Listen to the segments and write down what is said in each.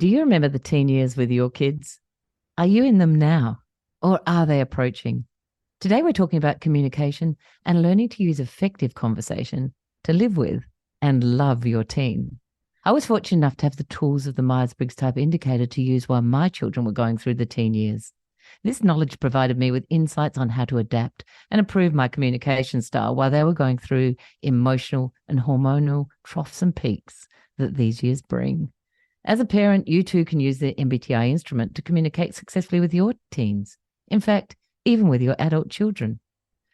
Do you remember the teen years with your kids? Are you in them now, or are they approaching? Today we're talking about communication and learning to use effective conversation to live with and love your teen. I was fortunate enough to have the tools of the Myers Briggs Type Indicator to use while my children were going through the teen years. This knowledge provided me with insights on how to adapt and improve my communication style while they were going through emotional and hormonal troughs and peaks that these years bring. As a parent, you too can use the MBTI instrument to communicate successfully with your teens. In fact, even with your adult children.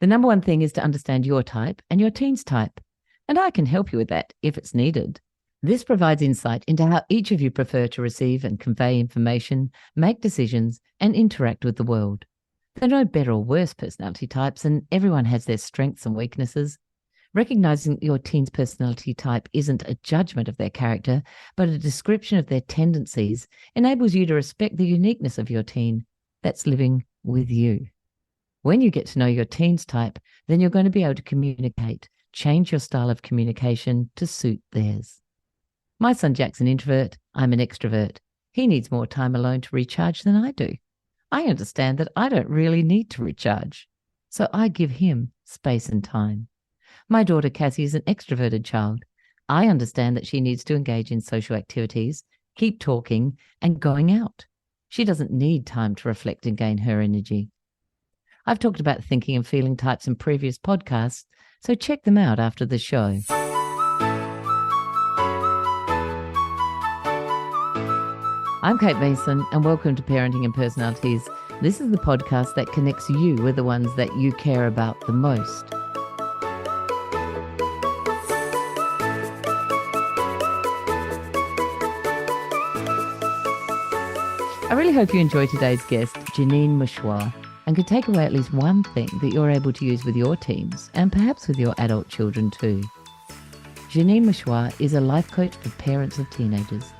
The number one thing is to understand your type and your teen's type, and I can help you with that if it's needed. This provides insight into how each of you prefer to receive and convey information, make decisions, and interact with the world. There are no better or worse personality types, and everyone has their strengths and weaknesses. Recognizing your teen's personality type isn't a judgment of their character, but a description of their tendencies enables you to respect the uniqueness of your teen that's living with you. When you get to know your teen's type, then you're going to be able to communicate, change your style of communication to suit theirs. My son Jack's an introvert, I'm an extrovert. He needs more time alone to recharge than I do. I understand that I don't really need to recharge, so I give him space and time. My daughter Cassie is an extroverted child. I understand that she needs to engage in social activities, keep talking, and going out. She doesn't need time to reflect and gain her energy. I've talked about thinking and feeling types in previous podcasts, so check them out after the show. I'm Kate Mason, and welcome to Parenting and Personalities. This is the podcast that connects you with the ones that you care about the most. I really hope you enjoy today's guest, Jeanine Mouchawar, and can take away at least one thing that you're able to use with your teens and perhaps with your adult children too. Jeanine Mouchawar is a life coach for parents of teenagers.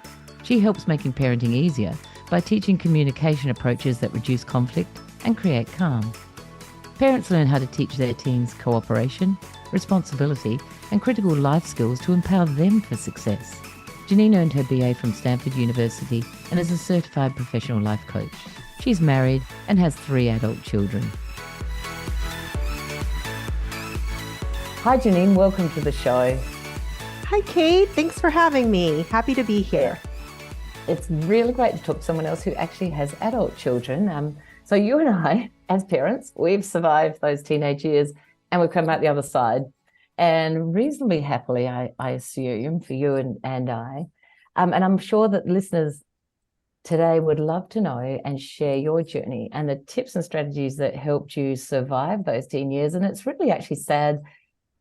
She helps making parenting easier by teaching communication approaches that reduce conflict and create calm. Parents learn how to teach their teens cooperation, responsibility, and critical life skills to empower them for success. Jeanine earned her BA from Stanford University and is a certified professional life coach. She's married and has 3 adult children. Hi, Jeanine. Welcome to the show. Hi, Kate. Thanks for having me. Happy to be here. It's really great to talk to someone else who actually has adult children. So you and I, as parents, we've survived those teenage years and we've come out the other side. And reasonably happily, I assume, for you and I. And I'm sure that listeners today would love to know and share your journey and the tips and strategies that helped you survive those teen years. And it's really actually sad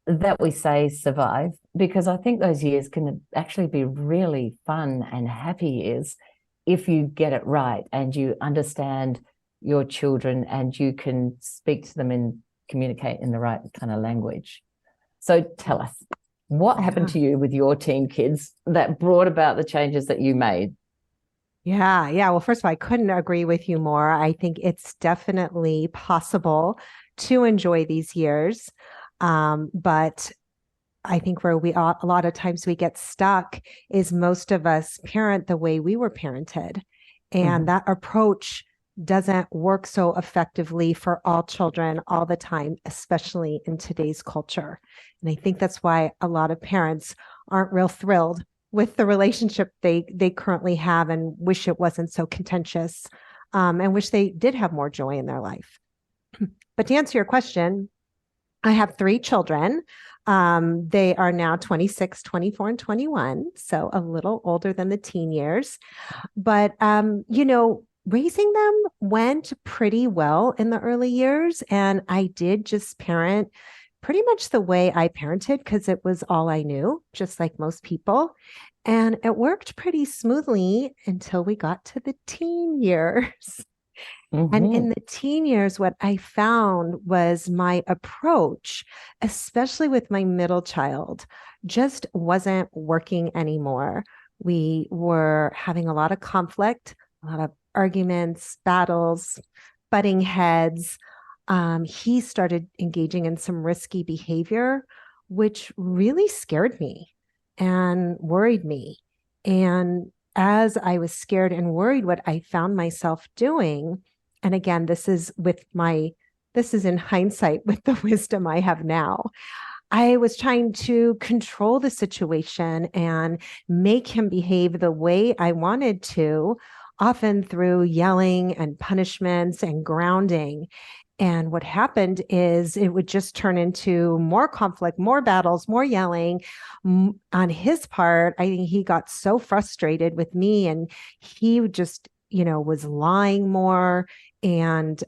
that we say survive, because I think those years can actually be really fun and happy years if you get it right and you understand your children and you can speak to them and communicate in the right kind of language. So tell us, what happened to you with your teen kids that brought about the changes that you made? Yeah. Well, first of all, I couldn't agree with you more. I think it's definitely possible to enjoy these years. But I think where a lot of times we get stuck is most of us parent the way we were parented. And that approach doesn't work so effectively for all children all the time, especially in today's culture. And I think that's why a lot of parents aren't real thrilled with the relationship they currently have and wish it wasn't so contentious, and wish they did have more joy in their life. But to answer your question, I have 3 children. They are now 26, 24, and 21, so a little older than the teen years. But, raising them went pretty well in the early years, and I did just parent pretty much the way I parented because it was all I knew, just like most people. And it worked pretty smoothly until we got to the teen years. And in the teen years, what I found was my approach, especially with my middle child, just wasn't working anymore. We were having a lot of conflict, a lot of arguments, battles, butting heads. He started engaging in some risky behavior, which really scared me and worried me. And as I was scared and worried, what I found myself doing, and again, this is in hindsight with the wisdom I have now. I was trying to control the situation and make him behave the way I wanted to, often through yelling and punishments and grounding. And what happened is it would just turn into more conflict, more battles, more yelling. On his part, I think he got so frustrated with me, and he just, was lying more and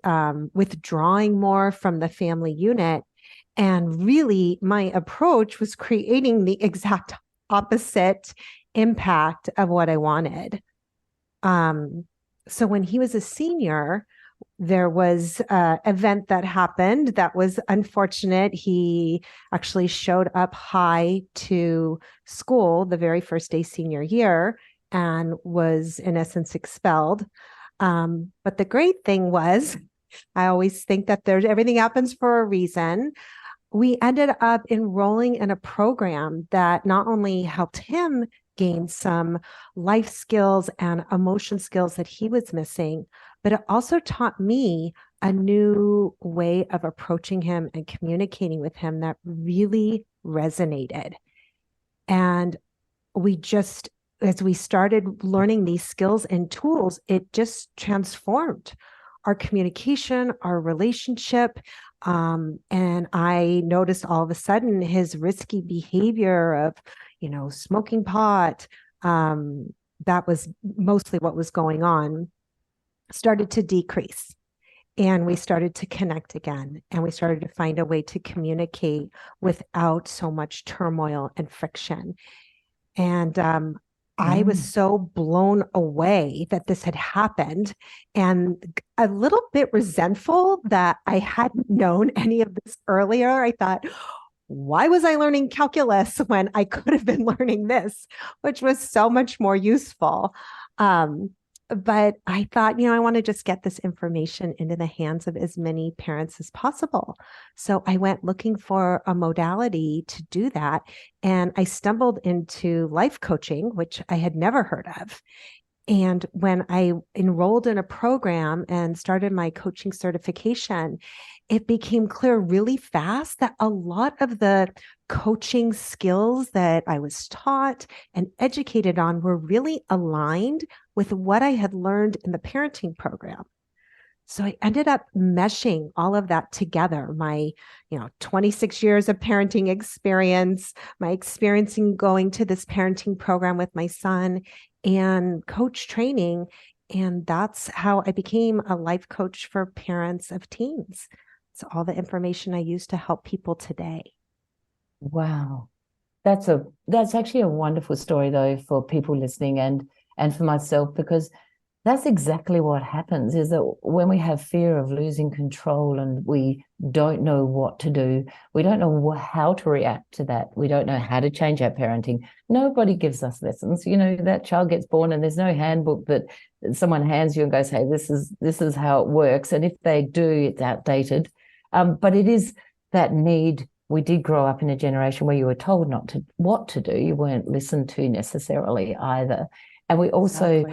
withdrawing more from the family unit. And really, my approach was creating the exact opposite impact of what I wanted. So when he was a senior, there was an event that happened that was unfortunate. He actually showed up high to school the very first day senior year and was in essence expelled. But the great thing was, I always think that everything happens for a reason. We ended up enrolling in a program that not only helped him gain some life skills and emotion skills that he was missing, but it also taught me a new way of approaching him and communicating with him that really resonated. And as we started learning these skills and tools, it just transformed our communication, our relationship. And I noticed all of a sudden his risky behavior of, smoking pot, that was mostly what was going on, started to decrease. And we started to connect again. And we started to find a way to communicate without so much turmoil and friction. And I was so blown away that this had happened, and a little bit resentful that I hadn't known any of this earlier. I thought, why was I learning calculus when I could have been learning this, which was so much more useful? But I thought, I want to just get this information into the hands of as many parents as possible. So I went looking for a modality to do that. And I stumbled into life coaching, which I had never heard of. And when I enrolled in a program and started my coaching certification, it became clear really fast that a lot of the coaching skills that I was taught and educated on were really aligned with what I had learned in the parenting program. So I ended up meshing all of that together. My, 26 years of parenting experience, my experience in going to this parenting program with my son, and coach training. And that's how I became a life coach for parents of teens. It's all the information I use to help people today. Wow. That's actually a wonderful story, though, for people listening and for myself, because that's exactly what happens, is that when we have fear of losing control and we don't know what to do, we don't know how to react to that, we don't know how to change our parenting. Nobody gives us lessons. That child gets born and there's no handbook that someone hands you and goes, hey, this is how it works. And if they do, it's outdated. But it is that need. We did grow up in a generation where you were told what to do. You weren't listened to necessarily either. And we also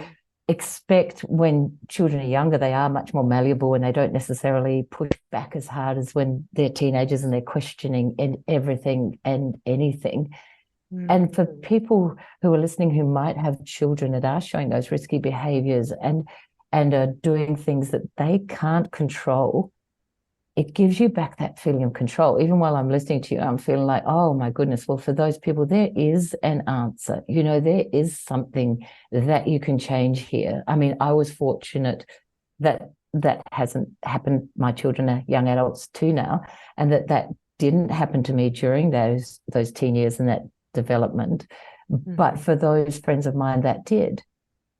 expect, when children are younger, they are much more malleable and they don't necessarily push back as hard as when they're teenagers and they're questioning everything and anything. Mm-hmm. And for people who are listening who might have children that are showing those risky behaviors and are doing things that they can't control, it gives you back that feeling of control. Even while I'm listening to you, I'm feeling like, oh my goodness, well, for those people, there is an answer. There is something that you can change here. I mean, I was fortunate that hasn't happened. My children are young adults too now, and that didn't happen to me during those teen years and that development. Mm-hmm. But for those friends of mine that did,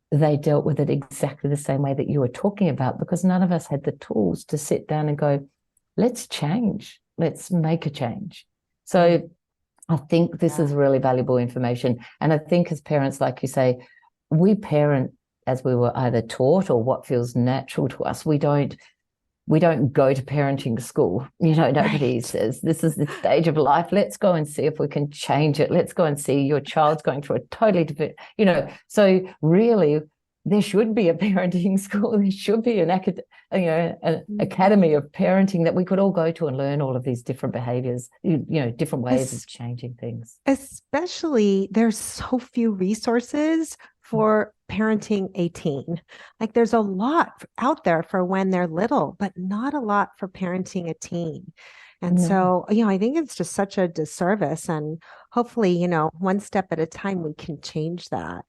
they dealt with it exactly the same way that you were talking about, because none of us had the tools to sit down and go, let's change. Let's make a change. So I think this is really valuable information. And I think as parents, like you say, we parent as we were either taught or what feels natural to us. We don't we don't go to parenting school. Nobody says this is the stage of life. Let's go and see if we can change it. Let's go and see your child's going through a totally different, so really there should be a parenting school. There should be an academy of parenting that we could all go to and learn all of these different behaviors, different ways of changing things. Especially there's so few resources for parenting a teen. Like there's a lot out there for when they're little, but not a lot for parenting a teen. And so, I think it's just such a disservice, and hopefully, one step at a time, we can change that.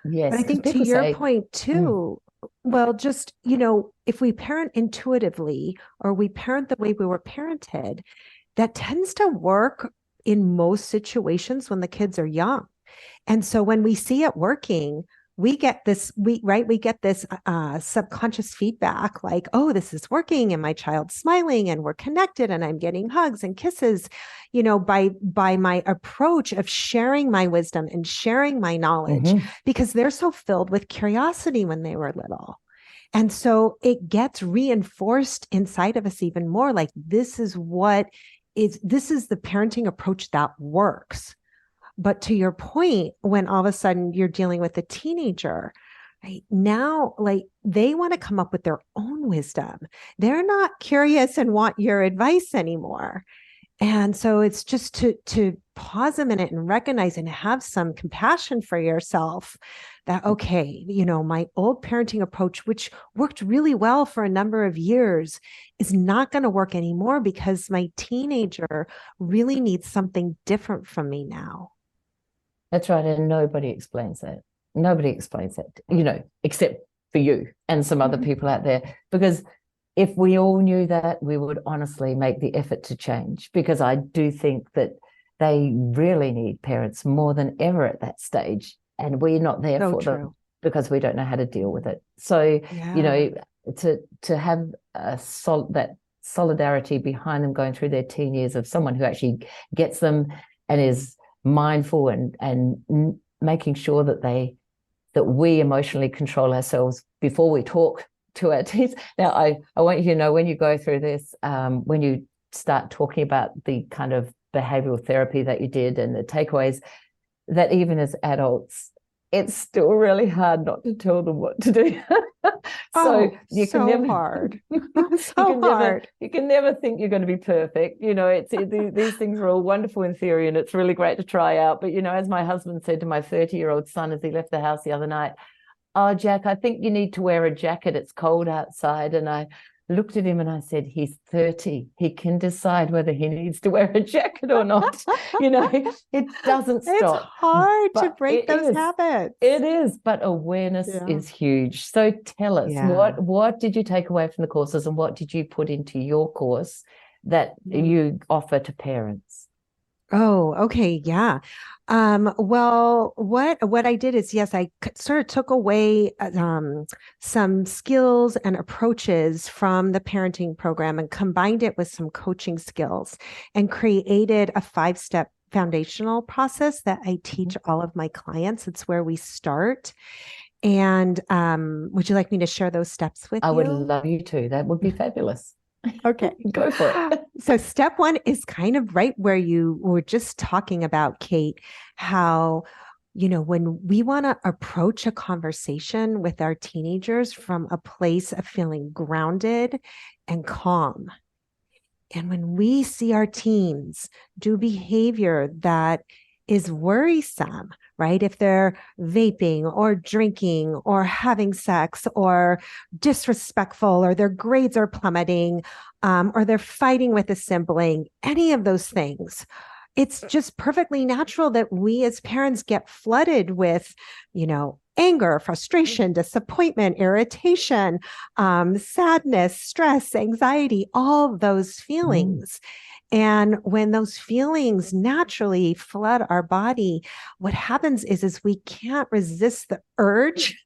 Yes. But I think to your point too, well, just, if we parent intuitively or we parent the way we were parented, that tends to work in most situations when the kids are young. And so when we see it working, we get this, subconscious feedback like, oh, this is working and my child's smiling and we're connected and I'm getting hugs and kisses, by my approach of sharing my wisdom and sharing my knowledge, because they're so filled with curiosity when they were little. And so it gets reinforced inside of us even more. Like this is the parenting approach that works. But to your point, when all of a sudden you're dealing with a teenager, right now, like they want to come up with their own wisdom. They're not curious and want your advice anymore. And so it's just to pause a minute and recognize and have some compassion for yourself that, okay, my old parenting approach, which worked really well for a number of years, is not going to work anymore because my teenager really needs something different from me now. That's right. And nobody explains that. Nobody explains that, except for you and some other people out there. Because if we all knew that, we would honestly make the effort to change, because I do think that they really need parents more than ever at that stage. And we're not there for them because we don't know how to deal with it. So, to have that solidarity behind them going through their teen years, of someone who actually gets them and is mindful and making sure that we emotionally control ourselves before we talk to our teens. Now, I want you to know, when you go through this, when you start talking about the kind of behavioral therapy that you did and the takeaways, that even as adults, it's still really hard not to tell them what to do. You can never think you're going to be perfect. These things are all wonderful in theory, and it's really great to try out. But, as my husband said to my 30-year-old son as he left the house the other night, "Oh, Jack, I think you need to wear a jacket. It's cold outside." And I looked at him and I said, he's 30. He can decide whether he needs to wear a jacket or not. It doesn't stop. It's hard to break those habits. It is, but awareness is huge. So tell us, what did you take away from the courses, and what did you put into your course that you offer to parents? Oh, okay. Yeah. Well, what I did is, I sort of took away some skills and approaches from the parenting program and combined it with some coaching skills and created a 5-step foundational process that I teach all of my clients. It's where we start. And would you like me to share those steps with you? I would love you to. That would be fabulous. Okay. Go for it. So step 1 is kind of right where you were just talking about, Kate, how, when we want to approach a conversation with our teenagers from a place of feeling grounded and calm. And when we see our teens do behavior that is worrisome, right? If they're vaping or drinking or having sex or disrespectful, or their grades are plummeting, or they're fighting with a sibling, any of those things, it's just perfectly natural that we as parents get flooded with, anger, frustration, disappointment, irritation, sadness, stress, anxiety, all those feelings. And when those feelings naturally flood our body, what happens is we can't resist the urge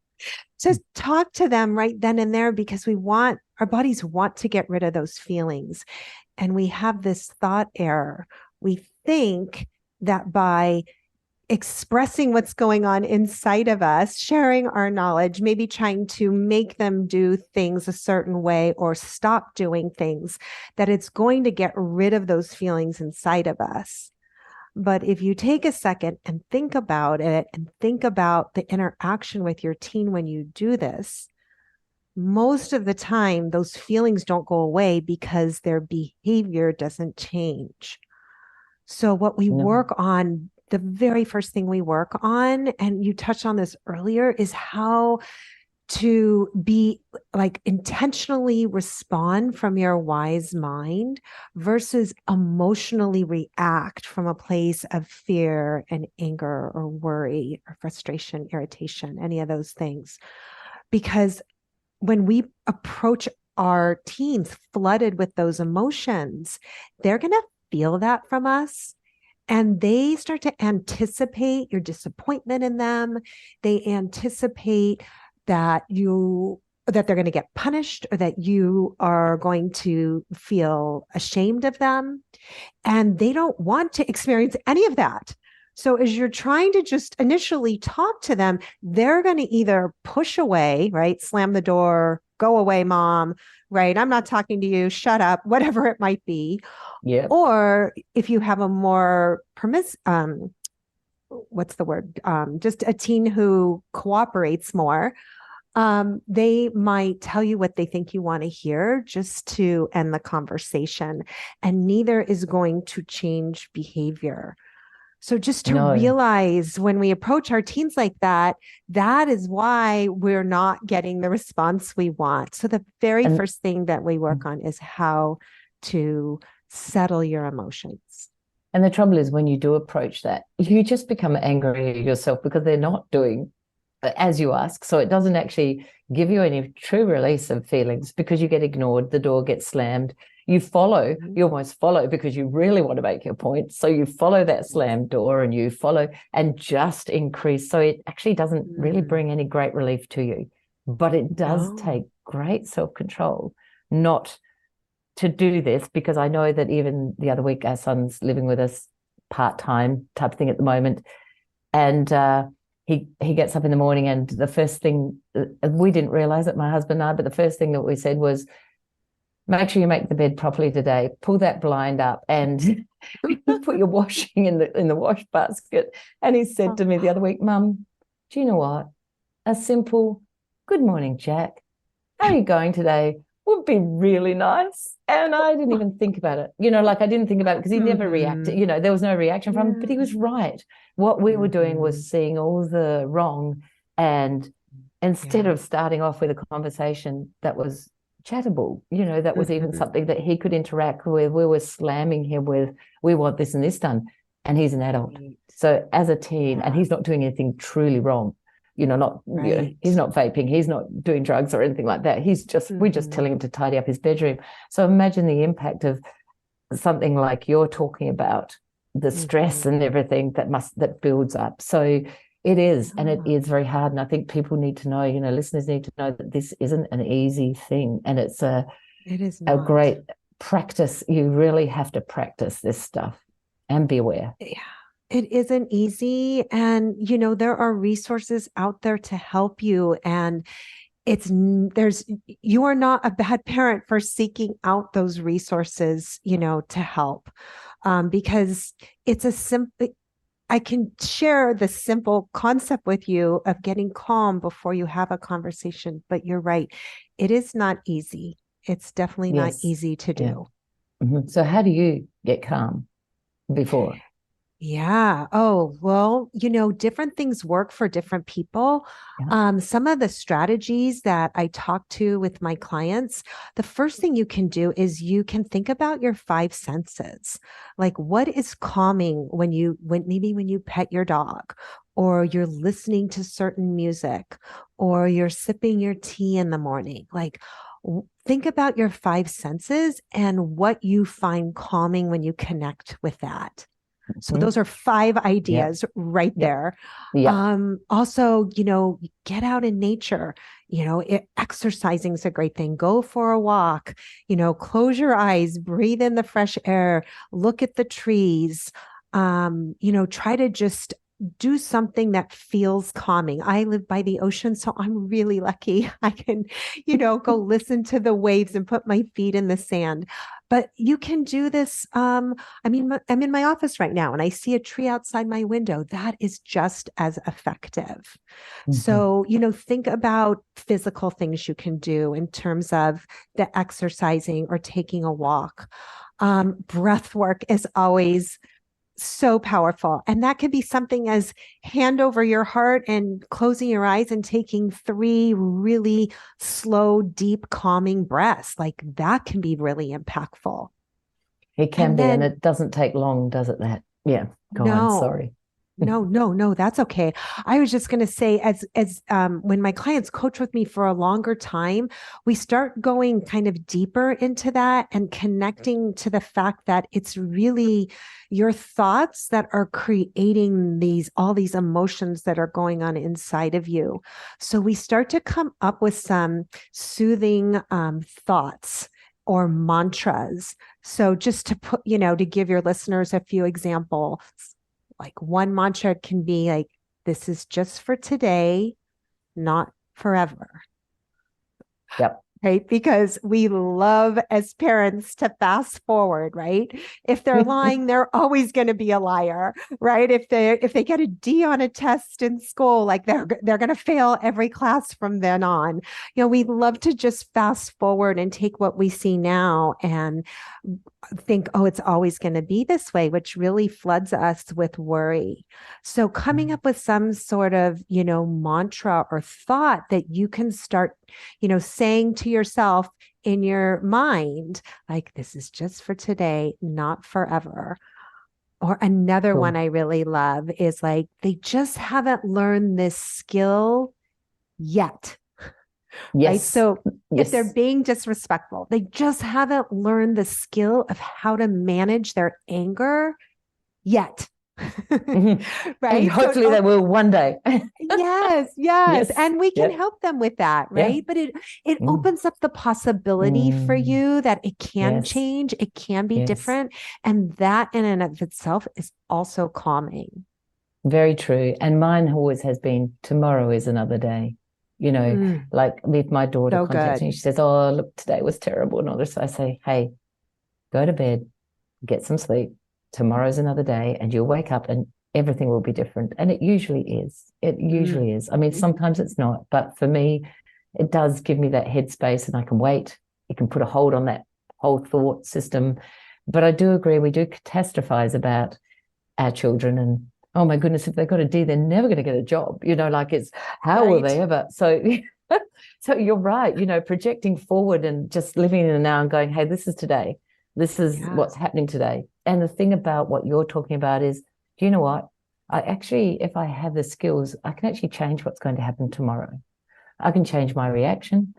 to talk to them right then and there, because our bodies want to get rid of those feelings. And we have this thought error. We think that by expressing what's going on inside of us, sharing our knowledge, maybe trying to make them do things a certain way or stop doing things, that it's going to get rid of those feelings inside of us. But if you take a second and think about it and think about the interaction with your teen when you do this, most of the time, those feelings don't go away because their behavior doesn't change. So what we work on, the very first thing we work on, and you touched on this earlier, is how to be like intentionally respond from your wise mind versus emotionally react from a place of fear and anger or worry or frustration, irritation, any of those things. Because when we approach our teens flooded with those emotions, they're going to feel that from us. And they start to anticipate your disappointment in them. They anticipate that they're going to get punished or that you are going to feel ashamed of them. And they don't want to experience any of that. So as you're trying to just initially talk to them, they're going to either push away, right? Slam the door, go away, mom, right? I'm not talking to you, shut up, whatever it might be. Yeah. Or if you have a more what's the word? Just a teen who cooperates more, they might tell you what they think you want to hear just to end the conversation. And neither is going to change behavior. So just to realize when we approach our teens like that, that is why we're not getting the response we want. So the very first thing that we work on is how to settle your emotions. And the trouble is when you do approach that, you just become angry at yourself because they're not doing as you ask. So it doesn't actually give you any true release of feelings because you get ignored, the door gets slammed. You follow, you almost follow because you really want to make your point. So you follow that slammed door and you follow and just increase. So it actually doesn't really bring any great relief to you, but it does take great self-control not to do this, because I know that even the other week, our son's living with us part-time type thing at the moment. And he gets up in the morning and the first thing, we didn't realize it, my husband and I, but the first thing that we said was, make sure you make the bed properly today, pull that blind up and put your washing in the wash basket. And he said to me the other week, Mum, do you know what? A simple, good morning, Jack. How are you going today? Would be really nice. And I didn't even think about it. I didn't think about it because he never reacted. There was no reaction from him, but he was right. What we were doing was seeing all the wrong. And instead of starting off with a conversation that was chattable, that was even something that he could interact with, we were slamming him with, we want this and this done. And he's an adult. So as a teen, and he's not doing anything truly wrong. He's not vaping, he's not doing drugs or anything like that. He's just, we're just telling him to tidy up his bedroom. So imagine the impact of something like you're talking about, the stress and everything that builds up. So it is, and it is very hard. And I think people need to know, listeners need to know that this isn't an easy thing. And it is a great practice. You really have to practice this stuff and be aware. Yeah. It isn't easy. And, there are resources out there to help you. And you are not a bad parent for seeking out those resources, to help. Because I can share the simple concept with you of getting calm before you have a conversation. But you're right. It is not easy. It's definitely not easy to do. Yeah. So how do you get calm before? Yeah. Oh, well, different things work for different people. Yeah. Some of the strategies that I talk to with my clients, the first thing you can do is you can think about your five senses. Like what is calming when you pet your dog, or you're listening to certain music, or you're sipping your tea in the morning. Like think about your five senses and what you find calming when you connect with that. So those are 5 ideas right there. Also, get out in nature. Exercising is a great thing. Go for a walk, close your eyes, breathe in the fresh air, look at the trees, try to just do something that feels calming. I live by the ocean, so I'm really lucky. I can, go listen to the waves and put my feet in the sand. But you can do this. I'm in my office right now and I see a tree outside my window. That is just as effective. So, think about physical things you can do in terms of the exercising or taking a walk. Breath work is always so powerful. And that could be something as hand over your heart and closing your eyes and taking 3 really slow, deep, calming breaths. Like that can be really impactful. It can be, and it doesn't take long, does it? Yeah. Go on. Sorry. No, that's okay. I was just going to say, as when my clients coach with me for a longer time, we start going kind of deeper into that and connecting to the fact that it's really your thoughts that are creating all these emotions that are going on inside of you. So we start to come up with some soothing thoughts or mantras. So just to put, to give your listeners a few examples. Like one mantra can be like, this is just for today, not forever. Yep. Right? Because we love as parents to fast forward, right? If they're lying, they're always going to be a liar, right? If they get a D on a test in school, like they're going to fail every class from then on. We love to just fast forward and take what we see now and think, oh, it's always going to be this way, which really floods us with worry. So coming up with some sort of, mantra or thought that you can start, saying to yourself in your mind, like, this is just for today, not forever. Or another one I really love is like, they just haven't learned this skill yet. Yes. Right. So if they're being disrespectful, they just haven't learned the skill of how to manage their anger yet. Right. And hopefully they will one day. Yes. And we can help them with that. Right. But it opens up the possibility for you that it can change. It can be different. And that in and of itself is also calming. Very true. And mine always has been, tomorrow is another day. Like if my daughter contacts me, she says, oh, look, today was terrible. And all this. I say, hey, go to bed, get some sleep. Tomorrow's another day and you'll wake up and everything will be different. And it usually is. It usually is. I mean, sometimes it's not, but for me, it does give me that headspace and I can wait. You can put a hold on that whole thought system. But I do agree, we do catastrophize about our children and, oh my goodness, if they've got a D, they're never going to get a job. Like it's, how will they ever? So, so you're right, projecting forward and just living in the now and going, hey, this is today. This is what's happening today. And the thing about what you're talking about is, do you know what? If I have the skills, I can actually change what's going to happen tomorrow. I can change my reaction.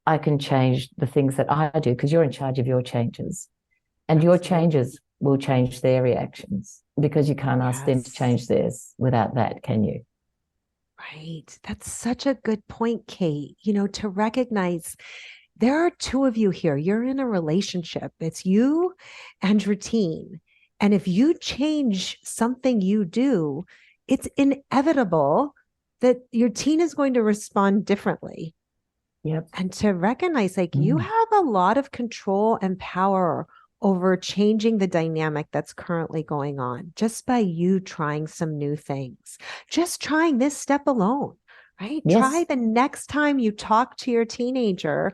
I can change the things that I do because you're in charge of your changes. And your changes will change their reactions because you can't ask them to change theirs without that, can you? Right. That's such a good point, Kate. To recognize there are 2 of you here. You're in a relationship. It's you and your teen. And if you change something you do, it's inevitable that your teen is going to respond differently. Yep. And to recognize you have a lot of control and power over changing the dynamic that's currently going on just by you trying some new things, just trying this step alone, right? Try the next time you talk to your teenager,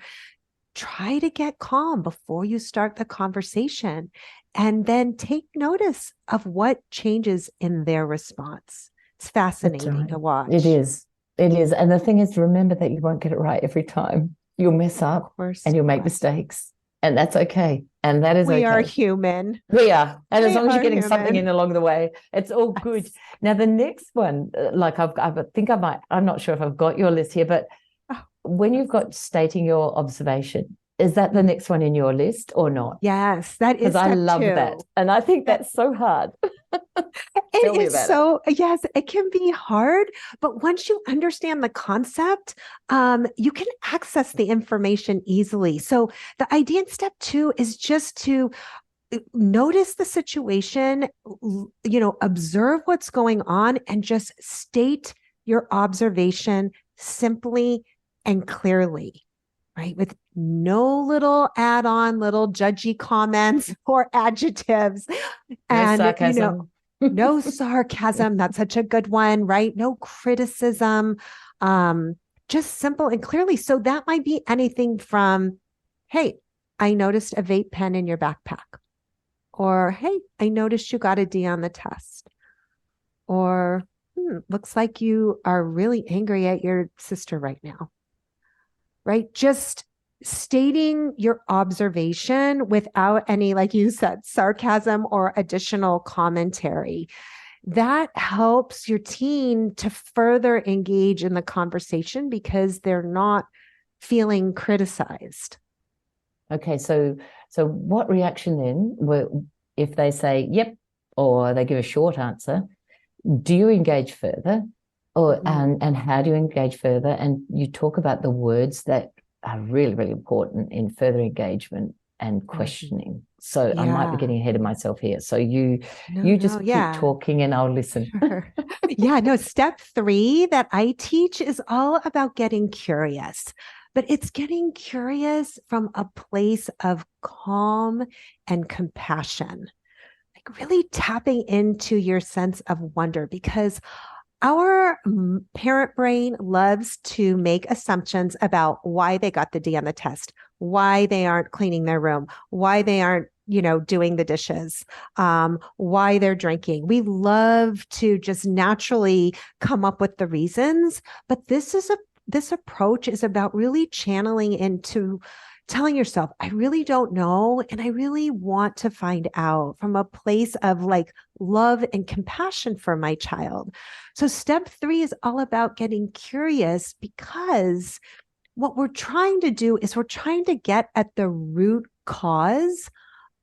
try to get calm before you start the conversation and then take notice of what changes in their response. It's fascinating to watch. It is. And the thing is to remember that you won't get it right every time. You'll mess up and you'll make mistakes. And that's okay. And that is okay. We are human. We are. And as long as you're getting something in along the way, it's all good. Now, the next one, like I'm not sure if I've got your list here, but when you've got stating your observation, is that the next one in your list or not? Yes, that is. Because I love that. And I think that's so hard. Yes, it can be hard, but once you understand the concept, you can access the information easily. So the idea in step 2 is just to notice the situation, observe what's going on and just state your observation simply and clearly, right? With no little add-on, little judgy comments or adjectives. No sarcasm. No sarcasm. That's such a good one, right? No criticism. Just simple and clearly. So that might be anything from, hey, I noticed a vape pen in your backpack. Or, hey, I noticed you got a D on the test. Or, looks like you are really angry at your sister right now. Right? Just stating your observation without any, like you said, sarcasm or additional commentary. That helps your teen to further engage in the conversation because they're not feeling criticized. Okay, so what reaction then, if they say yep, or they give a short answer, do you engage further? Or and how do you engage further? And you talk about the words that are really, really important in further engagement and questioning. So I might be getting ahead of myself here. So you just keep talking and I'll listen. Sure. No, step 3 that I teach is all about getting curious. But it's getting curious from a place of calm and compassion, like really tapping into your sense of wonder, because our parent brain loves to make assumptions about why they got the D on the test, why they aren't cleaning their room, why they aren't, doing the dishes, why they're drinking. We love to just naturally come up with the reasons, but this approach is about really channeling into telling yourself, I really don't know. And I really want to find out from a place of like love and compassion for my child. So step 3 is all about getting curious, because what we're trying to do is we're trying to get at the root cause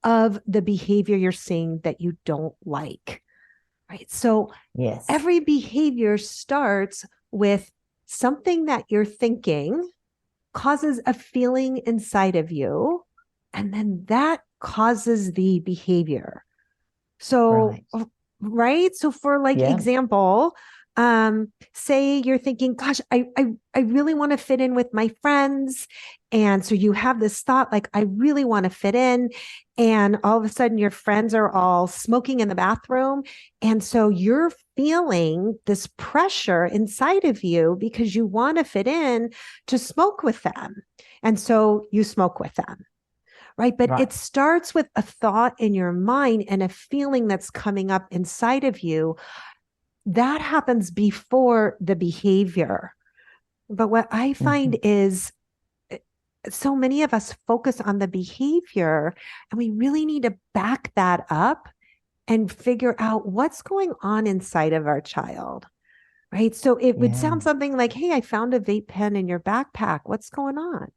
of the behavior you're seeing that you don't like, right? So yes, every behavior starts with something that you're thinking causes a feeling inside of you, and then that causes the behavior. So, right? So for example, say you're thinking, gosh, I really want to fit in with my friends. And so you have this thought, like, I really want to fit in. And all of a sudden your friends are all smoking in the bathroom. And so you're feeling this pressure inside of you because you want to fit in to smoke with them. And so you smoke with them. Right. But it starts with a thought in your mind and a feeling that's coming up inside of you. That happens before the behavior. But what I find is so many of us focus on the behavior, and we really need to back that up and figure out what's going on inside of our child. Right. So it would sound something like, hey, I found a vape pen in your backpack. What's going on?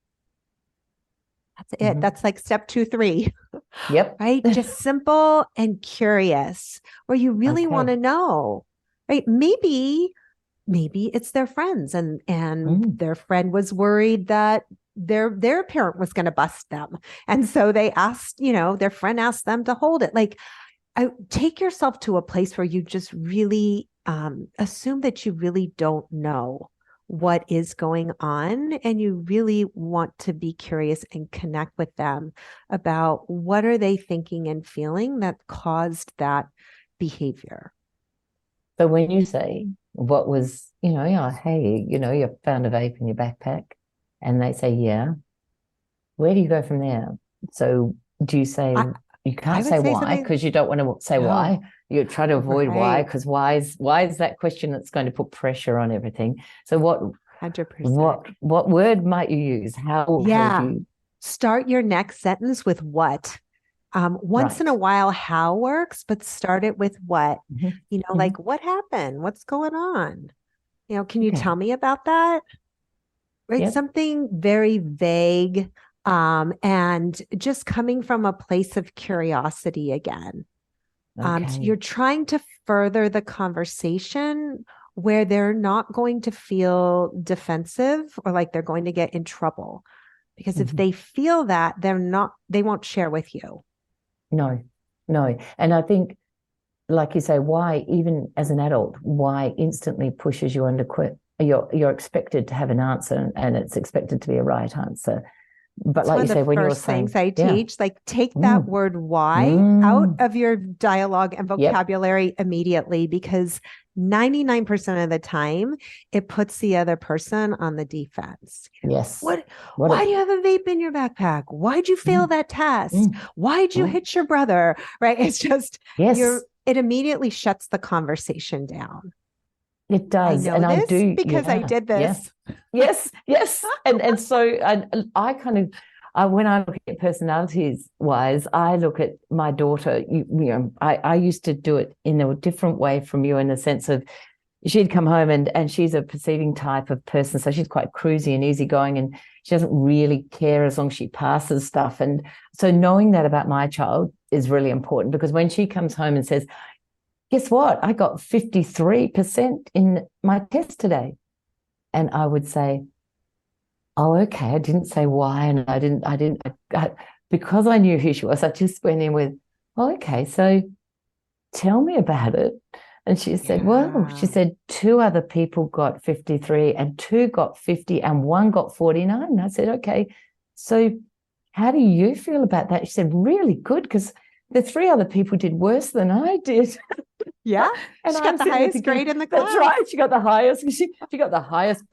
That's it. That's like step 2, 3. Yep. Right. Just simple and curious, where you really want to know, right? Maybe it's their friends and their friend was worried that their parent was going to bust them. And so they asked, their friend asked them to hold it. Like, take yourself to a place where you just really assume that you really don't know what is going on, and you really want to be curious and connect with them about what are they thinking and feeling that caused that behavior. So when you say what was, hey, you found a vape in your backpack, and they say, yeah, where do you go from there? So do you say, you can't say why because you don't want to say why. You're trying to avoid why, because why is that question that's going to put pressure on everything. So what 100%. What word might you use? How would you start your next sentence with what? Once in a while, how works, but start it with what? Like, what happened? What's going on? Can you tell me about that? Right. Yep. Something very vague. And just coming from a place of curiosity again. You're trying to further the conversation where they're not going to feel defensive or like they're going to get in trouble. Because if they feel that, they won't share with you. No, no. And I think, like you say, why, even as an adult, why instantly pushes you under you're expected to have an answer, and it's expected to be a right answer. But It's like one you of the say, when you're first things saying, I yeah, teach, like take that word why out of your dialogue and yep, vocabulary immediately, because 99% of the time it puts the other person on the defense. yes. Why do you have a vape in your backpack? Why'd you fail that test? Why'd you hit your brother? Right? It's just yes, it immediately shuts the conversation down. it I does. know And I this do, because I did this. yes, yes. And so I kind of, when I look at personalities wise, I look at my daughter. I used to do it in a different way from you, in the sense of, she'd come home and she's a perceiving type of person. So she's quite cruisy and easygoing, and she doesn't really care as long as she passes stuff. And so knowing that about my child is really important, because when she comes home and says, guess what? I got 53% in my test today. And I would say, oh, okay. I didn't say why. And because I knew who she was, I just went in with, oh, okay. So tell me about it. And she said, well, she said, 2 other people got 53 and 2 got 50 and 1 got 49. And I said, okay, so how do you feel about that? She said, really good, because the 3 other people did worse than I did. Yeah. And she got the highest grade in the class. That's right. She got the highest. She got the highest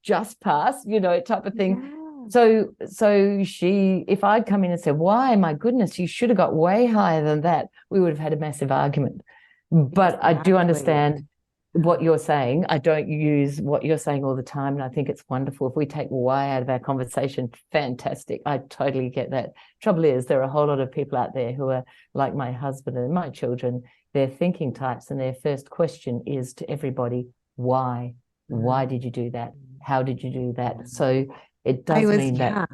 just pass, type of thing. Yeah. So if I'd come in and said, why, my goodness, you should have got way higher than that, we would have had a massive argument. But I do understand what you're saying. I don't use what you're saying all the time. And I think it's wonderful. If we take why out of our conversation, fantastic. I totally get that. Trouble is, there are a whole lot of people out there who are like my husband and my children. They're thinking types, and their first question is to everybody, why? Why did you do that? How did you do that? So it does mean that.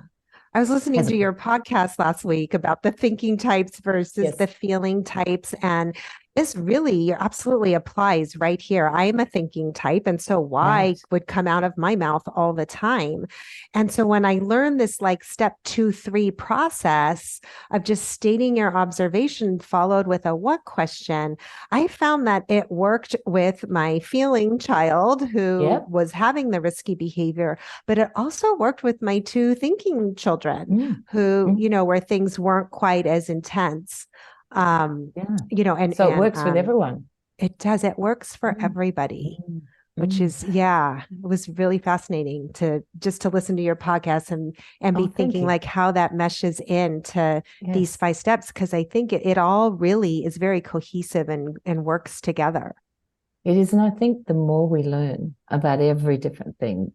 I was listening to your podcast last week about the thinking types versus the feeling types. And this really absolutely applies right here. I am a thinking type. And so why would come out of my mouth all the time. And so when I learned this like step 2, 3 process of just stating your observation followed with a what question, I found that it worked with my feeling child who was having the risky behavior, but it also worked with my 2 thinking children who, where things weren't quite as intense. And so it works with everyone. It does. It works for everybody, which is, it was really fascinating to listen to your podcast and be thinking like how that meshes into these 5 steps. Cause I think it all really is very cohesive and works together. It is. And I think the more we learn about every different thing,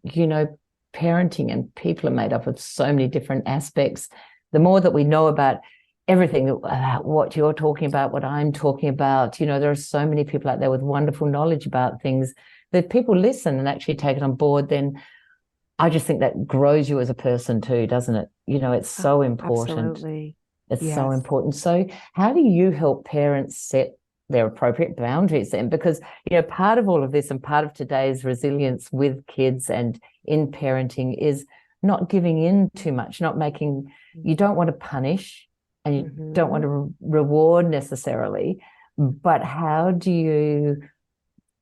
parenting and people are made up of so many different aspects. The more that we know about everything, what you're talking about, what I'm talking about, there are so many people out there with wonderful knowledge about things that people listen and actually take it on board. Then I just think that grows you as a person too, doesn't it? It's so important. Absolutely. It's so important. So how do you help parents set their appropriate boundaries then? Because, part of all of this and part of today's resilience with kids and in parenting is not giving in too much, you don't want to punish and you don't want to reward necessarily, but how do you,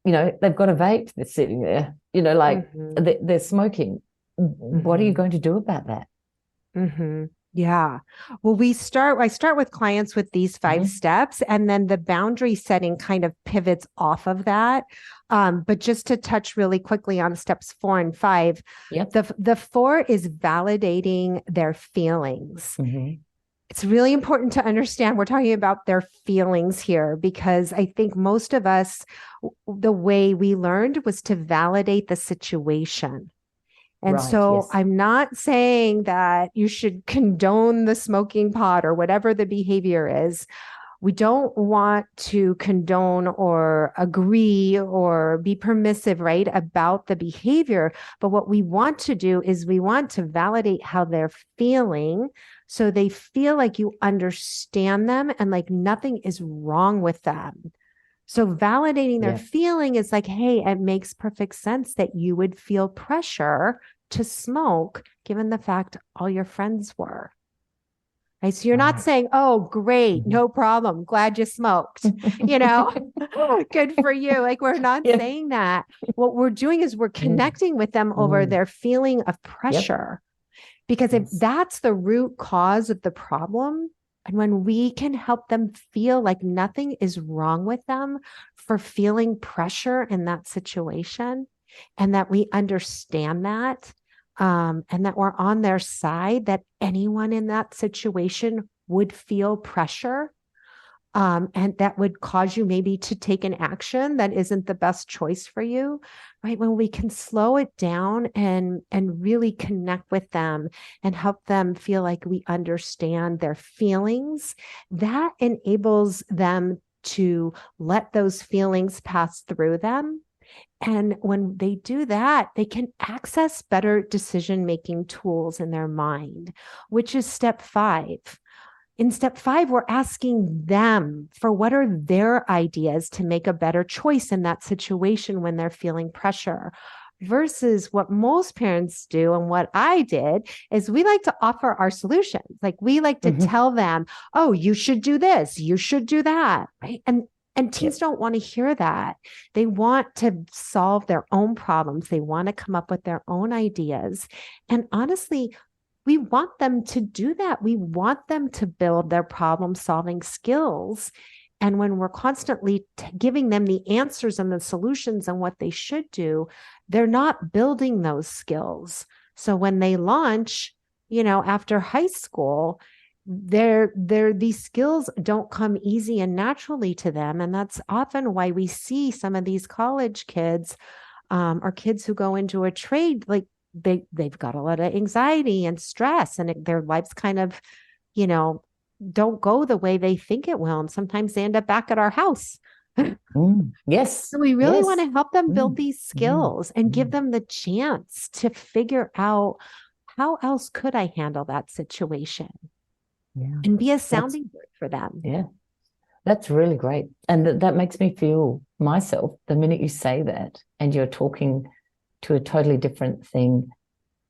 they've got a vape that's sitting there, they're smoking. What are you going to do about that? Yeah. Well, I start with clients with these 5 steps, and then the boundary setting kind of pivots off of that. But just to touch really quickly on steps 4 and 5, the 4 is validating their feelings. It's really important to understand we're talking about their feelings here, because I think most of us, the way we learned was to validate the situation. And I'm not saying that you should condone the smoking pot or whatever the behavior is. We don't want to condone or agree or be permissive, right, about the behavior. But what we want to do is we want to validate how they're feeling, so they feel like you understand them and like nothing is wrong with them. So validating their feeling is like, hey, it makes perfect sense that you would feel pressure to smoke given the fact all your friends were. Right. So you're not saying, oh, great, no problem. Glad you smoked, good for you. Like, we're not saying that. What we're doing is we're connecting with them over their feeling of pressure. Because if that's the root cause of the problem, and when we can help them feel like nothing is wrong with them for feeling pressure in that situation, and that we understand that, and that we're on their side, that anyone in that situation would feel pressure, and that would cause you maybe to take an action that isn't the best choice for you, right? When we can slow it down and really connect with them and help them feel like we understand their feelings, that enables them to let those feelings pass through them. And when they do that, they can access better decision-making tools in their mind, which is step 5. In step 5, we're asking them for what are their ideas to make a better choice in that situation when they're feeling pressure. Versus what most parents do, and what I did, is we like to offer our solutions. Like, we like to tell them, oh, you should do this, you should do that, right? And teens don't want to hear that. They want to solve their own problems. They want to come up with their own ideas. And honestly, we want them to do that. We want them to build their problem-solving skills. And when we're constantly giving them the answers and the solutions and what they should do, they're not building those skills. So when they launch, after high school, these skills don't come easy and naturally to them. And that's often why we see some of these college kids, or kids who go into a trade, like they've got a lot of anxiety and stress, and their lives kind of, don't go the way they think it will. And sometimes they end up back at our house. Yes. So we really want to help them build these skills and give them the chance to figure out, how else could I handle that situation? And be a sounding board for them. Yeah. That's really great. And that makes me feel myself, the minute you say that and you're talking to a totally different thing,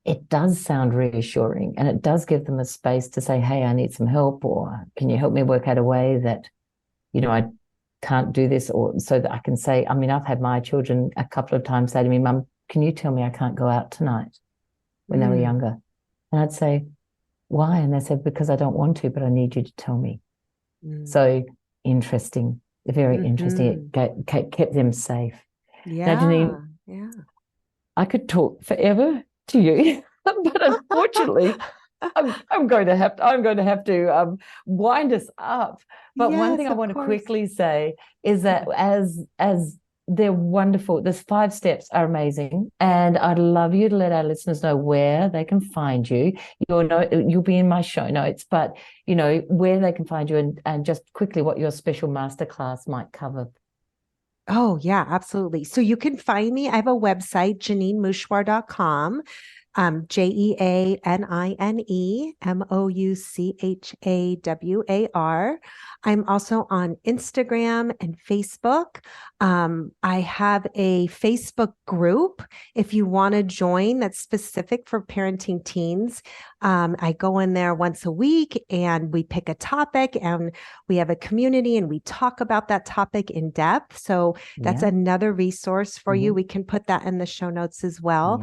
it does sound reassuring, and it does give them a space to say, hey, I need some help, or can you help me work out a way that, I can't do this, or so that I can say, I've had my children a couple of times say to me, Mum, can you tell me I can't go out tonight, when they were younger? And I'd say, why? And they said, because I don't want to, but I need you to tell me. So interesting, very interesting. It kept them safe. Now, Jeanine, I could talk forever to you, but unfortunately, I'm going to have to wind us up. But one thing I want to quickly say is that as they're wonderful, there's 5 steps are amazing, and I'd love you to let our listeners know where they can find you. You'll be in my show notes, but where they can find you, and just quickly what your special masterclass might cover. Oh, yeah, absolutely. So you can find me. I have a website, JeaninMouchawar.com. JeaninMouchawar. I'm also on Instagram and Facebook. I have a Facebook group if you want to join that's specific for parenting teens. I go in there once a week and we pick a topic and we have a community and we talk about that topic in depth. So that's another resource for you. We can put that in the show notes as well.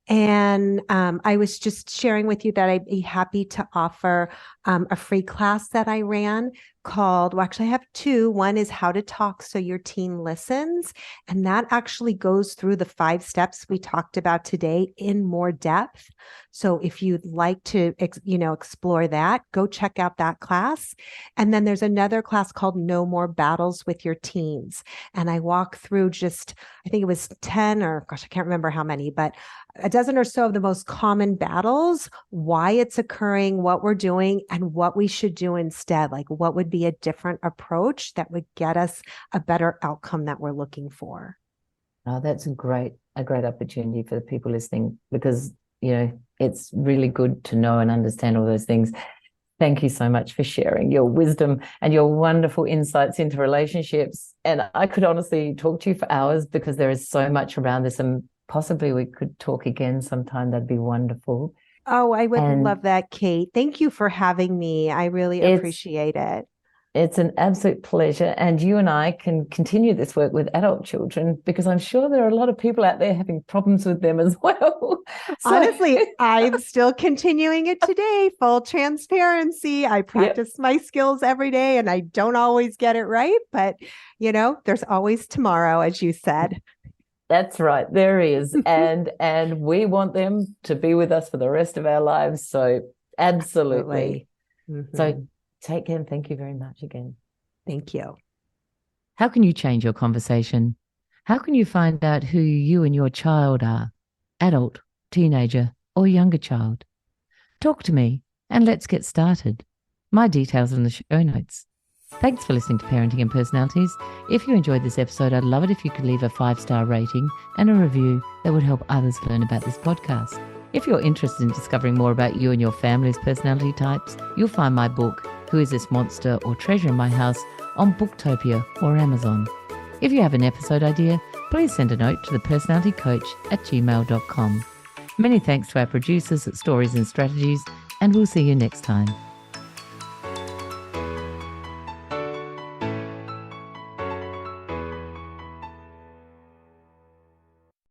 And I was just sharing with you that I'd be happy to offer a free class that I ran called, actually I have 2. One is how to talk so your teen listens. And that actually goes through the 5 steps we talked about today in more depth. So if you'd like to, explore that, go check out that class. And then there's another class called No More Battles with Your Teens. And I walk through I think it was 10 or I can't remember how many, but a dozen or so of the most common battles, why it's occurring, what we're doing, and what we should do instead. Like, what would be a different approach that would get us a better outcome that we're looking for. Oh, that's a great opportunity for the people listening, because, it's really good to know and understand all those things. Thank you so much for sharing your wisdom and your wonderful insights into relationships. And I could honestly talk to you for hours, because there is so much around this, and possibly we could talk again sometime. That'd be wonderful. Oh, I would And love that, Kate. Thank you for having me. I really it's appreciate it. it's an absolute pleasure. And you and I can continue this work with adult children because I'm sure there are a lot of people out there having problems with them as well. So, Honestly, I'm still continuing it today. Full transparency. I yep, practice my skills every day and I don't always get it right, but there's always tomorrow, as you said. that's right. There is. And we want them to be with us for the rest of our lives. So absolutely. Absolutely. Mhm. So take care and thank you very much again. Thank you. How can you change your conversation? How can you find out who you and your child are? Adult, teenager, or younger child? Talk to me and let's get started. My details are in the show notes. Thanks for listening to Parenting and Personalities. If you enjoyed this episode, I'd love it if you could leave a 5-star rating and a review that would help others learn about this podcast. If you're interested in discovering more about you and your family's personality types, you'll find my book, Who Is This Monster or Treasure in My House, on Booktopia or Amazon. If you have an episode idea, please send a note to thepersonalitycoach@gmail.com. Many thanks to our producers at Stories and Strategies, and we'll see you next time.